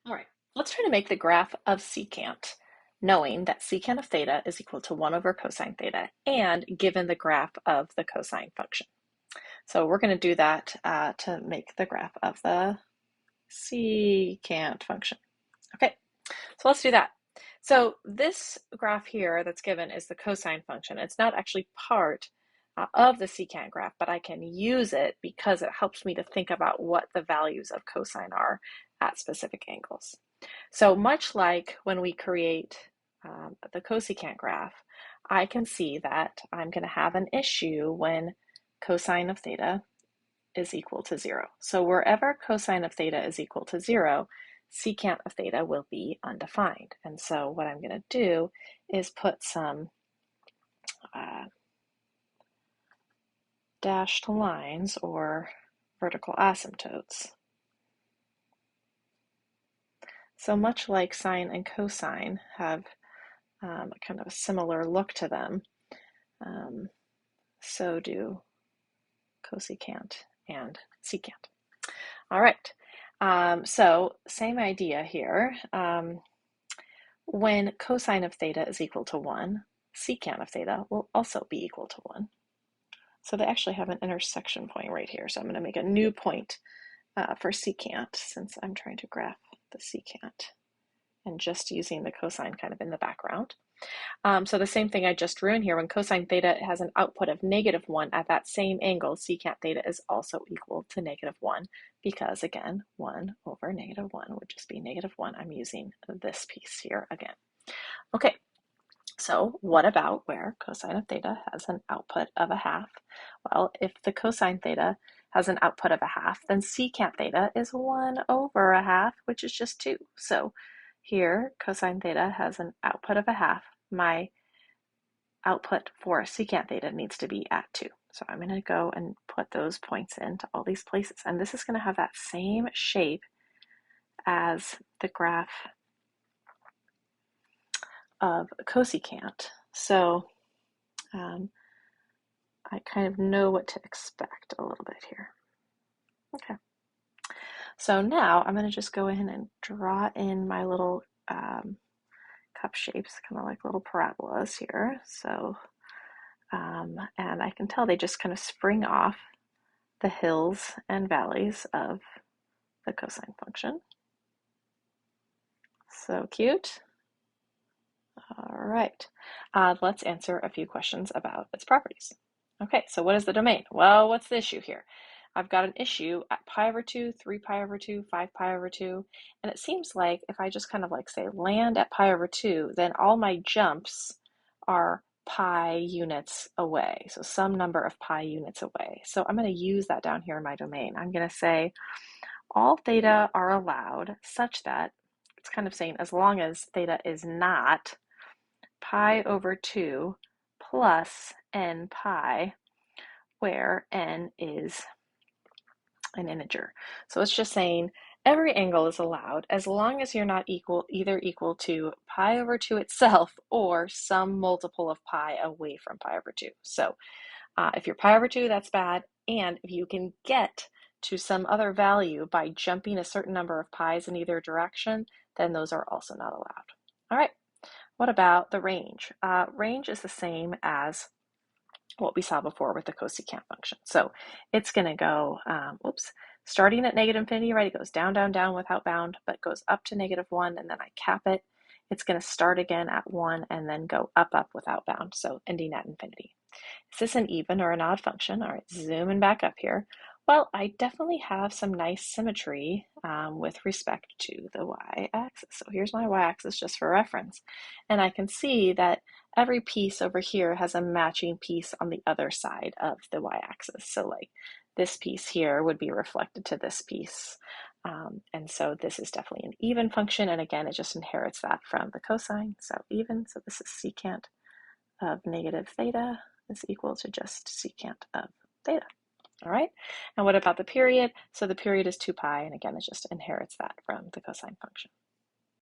All right, let's try to make the graph of secant, knowing that secant of theta is equal to 1 over cosine theta, and given the graph of the cosine function. So we're going to do that to make the graph of the secant function. Okay, so let's do that. So this graph here that's given is the cosine function. It's not actually part of the secant graph, but I can use it because it helps me to think about what the values of cosine are at specific angles. So much like when we create the cosecant graph, I can see that I'm going to have an issue when cosine of theta is equal to 0. So wherever cosine of theta is equal to 0, secant of theta will be undefined. And so what I'm going to do is put some dashed lines or vertical asymptotes. So much like sine and cosine have kind of a similar look to them, so do cosecant and secant. All right, so same idea here. When cosine of theta is equal to 1, secant of theta will also be equal to 1. So they actually have an intersection point right here. So I'm going to make a new point for secant since I'm trying to graph the secant and just using the cosine kind of in the background. So the same thing I just drew in here, when cosine theta has an output of -1 at that same angle, secant theta is also equal to -1 because, again, 1 over -1 would just be -1. I'm using this piece here again. Okay, so what about where cosine of theta has an output of 1/2? Well, if the cosine theta has an output of 1/2, then secant theta is 1 over 1/2, which is just 2. So here, cosine theta has an output of 1/2. My output for secant theta needs to be at 2. So I'm going to go and put those points into all these places. And this is going to have that same shape as the graph of cosecant. So I kind of know what to expect a little bit here. Okay. So now I'm going to just go in and draw in my little cup shapes, kind of like little parabolas here. So, and I can tell they just kind of spring off the hills and valleys of the cosine function. So cute. All right, let's answer a few questions about its properties. Okay, so what is the domain? Well, what's the issue here? I've got an issue at pi over 2, 3 pi over 2, 5 pi over 2, and it seems like if I just kind of like say land at pi over 2, then all my jumps are pi units away, so some number of pi units away. So I'm going to use that down here in my domain. I'm going to say all theta are allowed such that it's kind of saying as long as theta is not pi over 2 plus n pi, where n is an integer. So it's just saying every angle is allowed as long as you're not either equal to pi over 2 itself or some multiple of pi away from pi over 2. So if you're pi over 2, that's bad. And if you can get to some other value by jumping a certain number of pi's in either direction, then those are also not allowed. All right. What about the range? Range is the same as what we saw before with the cosecant function. So it's going to go, starting at -infinity, right? It goes down, down, down without bound, but goes up to -1, and then I cap it. It's going to start again at 1 and then go up, up without bound, so ending at infinity. Is this an even or an odd function? All right, zooming back up here. Well, I definitely have some nice symmetry with respect to the y-axis. So here's my y-axis just for reference. And I can see that every piece over here has a matching piece on the other side of the y-axis. So like this piece here would be reflected to this piece. And so this is definitely an even function. And again, it just inherits that from the cosine. So even, so this is secant of negative theta is equal to just secant of theta. All right, and what about the period? So the period is 2 pi, and again, it just inherits that from the cosine function.